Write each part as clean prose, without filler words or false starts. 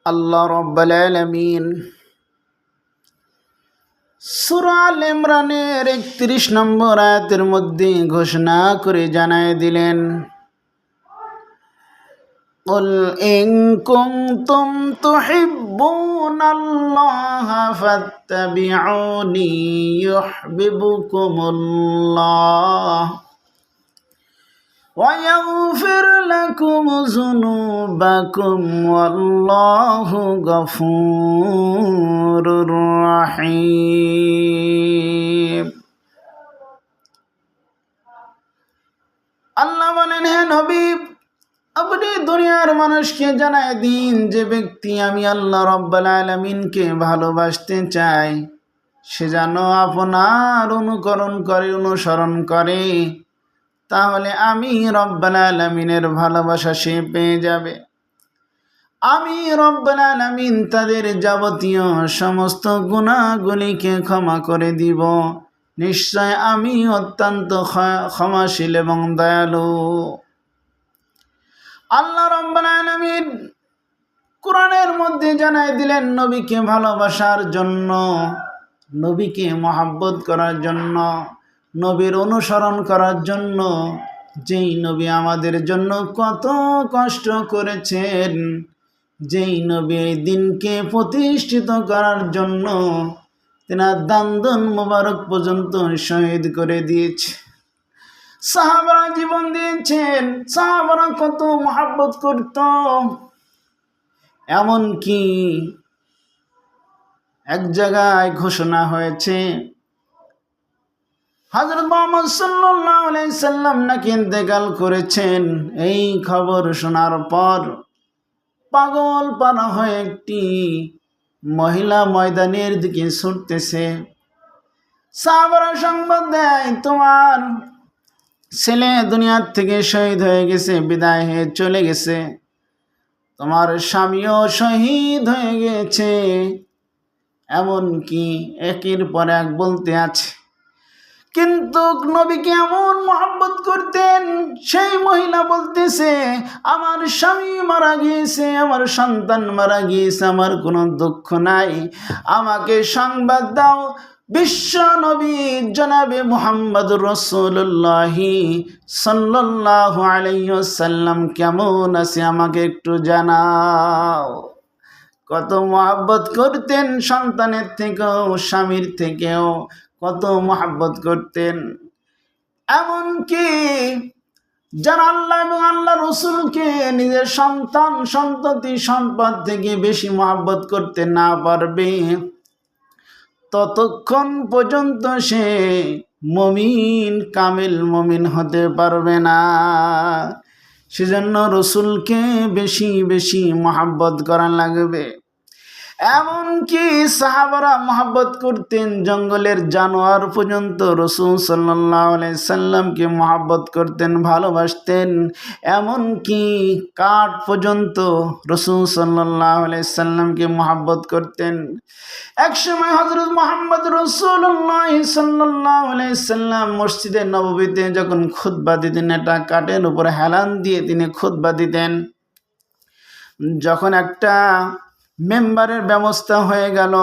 আল্লাহ রাব্বুল আলামিন সূরা আল ইমরানের 31 নম্বর আয়াতের মধ্যে ঘোষণা করে জানায় দিলেন, قل إن كنتم تحبون الله فاتبعوني يحببكم الله ويغفر لكم ذنوبكم والله غفور رحيم। আল্লাহ বলেন, হে নবী, আপনি দুনিয়ার মানুষকে জানায় দিন যে ব্যক্তি আমি আল্লাহ রাব্বুল আলামিনকে ভালোবাসতে চাই সে যেন আপনার অনুসরণ করে, তাহলে আমি রাব্বুল আলামিনের ভালোবাসা সে পেয়ে যাবে। আমি রাব্বুল আলামিন তাদের যাবতীয় সমস্ত গুনাহগুলিকে ক্ষমা করে দিব। নিশ্চয় আমি অত্যন্ত ক্ষমাশীল এবং দয়ালু। আল্লাহ রাব্বুল আলামিন কোরআনের মধ্যে জানাই দিলেন নবীকে ভালোবাসার জন্য, নবীকে মহব্বত করার জন্য, নবীর অনুসরণ করার জন্য। যেই নবী আমাদের জন্য কত কষ্ট করেছেন, যেই নবী এই দিনকে প্রতিষ্ঠিত করার জন্য তেনার দান্দন মোবারক পর্যন্ত শহীদ করে দিয়েছে। সাহাবারা জীবন দিয়েছেন, সাহাবারা কত মহব্বত করত। এমনকি এক জায়গায় ঘোষণা হয়েছে হযরত মুহাম্মদ সাল্লাল্লাহু আলাইহি সাল্লাম নাকি ইন্তেকাল করেছেন। এই খবর শোনার পর পাগল পারা হয়ে একটি মহিলা ময়দানের দিকে ছুটতেছে। সাহাবারা সংবাদ দেয়, তোমার ছেলে দুনিয়ার থেকে শহীদ হয়ে গেছে, বিদায় হয়ে চলে গেছে, তোমার স্বামীও শহীদ হয়ে গেছে। এমনকি একের পর এক বলতে আছে। কিন্তু নবীকে এমন মহব্বত করতেন, সেই মহিলা বলতেছে, আমার স্বামী মারা গিয়েছে, আমার সন্তান মারা গিয়েছে, আমার কোনো দুঃখ নাই, আমাকে সংবাদ দাও বিশ্ব নবী জনাবে মুহাম্মদুর রাসূলুল্লাহ সাল্লাল্লাহু আলাইহি ওয়াসাল্লাম কেমন আছে আমাকে একটু জানাও। কত মহব্বত করতেন, সন্তানের থেকেও স্বামীর থেকেও কত মহব্বত করতেন। এমনকি যারা আল্লাহ এবং আল্লাহ রসুলকে নিজের সন্তান সন্ততি সম্পদ থেকে বেশি মহব্বত করতে না পারবে, ততক্ষণ পর্যন্ত সে মুমিন, কামিল মুমিন হতে পারবে না। সেজন্য রসুলকে বেশি বেশি মহব্বত করা লাগবে। এমনকি সাহাবারা মহব্বত করতেন, জঙ্গলের জানোয়ার পর্যন্ত রসুল সাল্লাল্লাহু আলাইহি সাল্লামকে মহব্বত করতেন, ভালোবাসতেন। এমনকি কাঠ পর্যন্ত রসুল সাল্লাল্লাহু আলাইহি সাল্লামকে মহব্বত করতেন। একসময় হযরত মুহাম্মদ রাসূলুল্লাহ সাল্লাল্লাহু আলাইহি সাল্লাম মসজিদে নববীতে যখন খুতবা দিতেন, একটা কাঠের উপর হেলান দিয়ে তিনি খুতবা দিতেন। যখন একটা মেম্বারের ব্যবস্থা হয়ে গেল,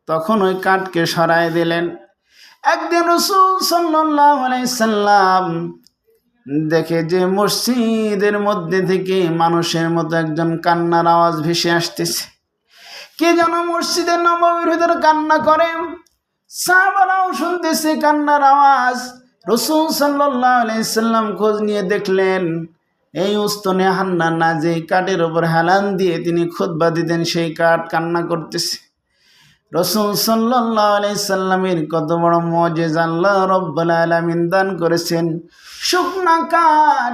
তখন ওই কাঠকে সরাই দিলেন। একদিন রাসূল সাল্লাল্লাহু আলাইহি সাল্লাম দেখে যে মসজিদের মধ্যে থেকে মানুষের মতো একজন কান্নার আওয়াজ ভেসে আসতেছে। কে যেন মসজিদের নববীর ভিতরে কান্না করে। সাহাবারাও শুনতেছে কান্নার আওয়াজ। রাসূল সাল্লাল্লাহু আলাইহি সাল্লাম খোঁজ নিয়ে দেখলেন এই উস্তনে হান্নানা যে কাঠের ওপর হেলান দিয়ে তিনি খুতবা দিতেন, সেই কাঠ কান্না করতেছে। রাসূল সাল্লাল্লাহু আলাইহি সাল্লামের কত বড় মুজিজা আল্লাহ রাব্বুল আলামিন দান করেছেন। শুকনা কাঠ,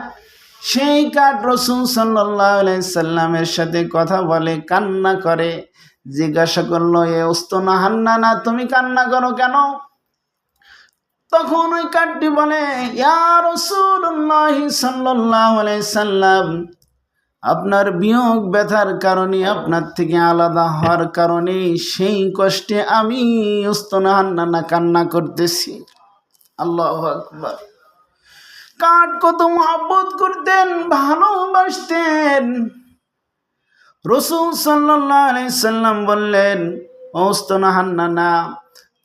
সেই কাঠ রাসূল সাল্লাল্লাহু আলাইহি সাল্লামের সাথে কথা বলে, কান্না করে। জিজ্ঞাসা করলো, এ উস্তনা হান্নানা, তুমি কান্না করো কেন? তখন ওই কাঠটি বলে, ইয়া রাসূলুল্লাহ সাল্লাল্লাহু আলাইহি সাল্লাম, আপনার বিয়োগ ব্যথার কারণে, আপনার থেকে আলাদা হওয়ার কারণে সেই কষ্টে আমি উস্তনা হান্নানা কান্না করতেছি। আল্লাহু আকবার। কাঠ কত মহব্বত করতেন, ভালোবাসতেন। রাসূল সাল্লাল্লাহু আলাইহি সাল্লাম বললেন, ওস্তানা হান্নানা,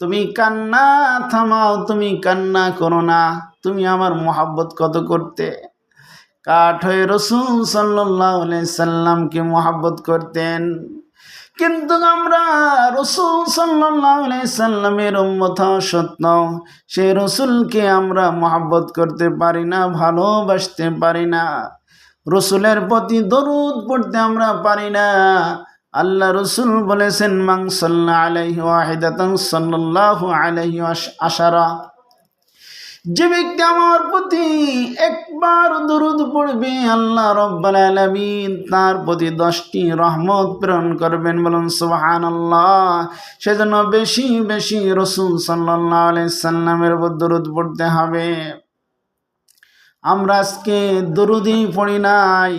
তুমি কান্না থামাও, তুমি কান্না করো না, তুমি আমার মহব্বত কত করতে। কাঠ হয়ে রাসূল সাল্লাল্লাহু আলাইহি সাল্লামকে মহব্বত করতেন। কিন্তু আমরা রাসূল সাল্লাল্লাহু আলাইহি সাল্লামের উম্মত হওয়া সত্ত্বেও সেই রাসূলকে আমরা মহব্বত করতে পারি না, ভালোবাসতে পারি না। রাসূলের প্রতি দরুদ পড়তে আমরা পারি না। আল্লাহ রাসূল বলেছেন, মান সাল্লা আলাইহি ওয়াহিদাতান সাল্লাল্লাহু আলাইহি আশারা, যে ব্যক্তি আমার প্রতি একবার দরুদ পড়বে আল্লাহ রাব্বুল আলামিন তার প্রতি 10টি রহমত প্রেরণ করবেন। বলুন সুবহানাল্লাহ। সেজন্য বেশি বেশি রাসূল সাল্লাল্লাহু আলাইহি সাল্লামের উপর দরুদ পড়তে হবে। আমরা আজকে দরুদই পড়ি নাই।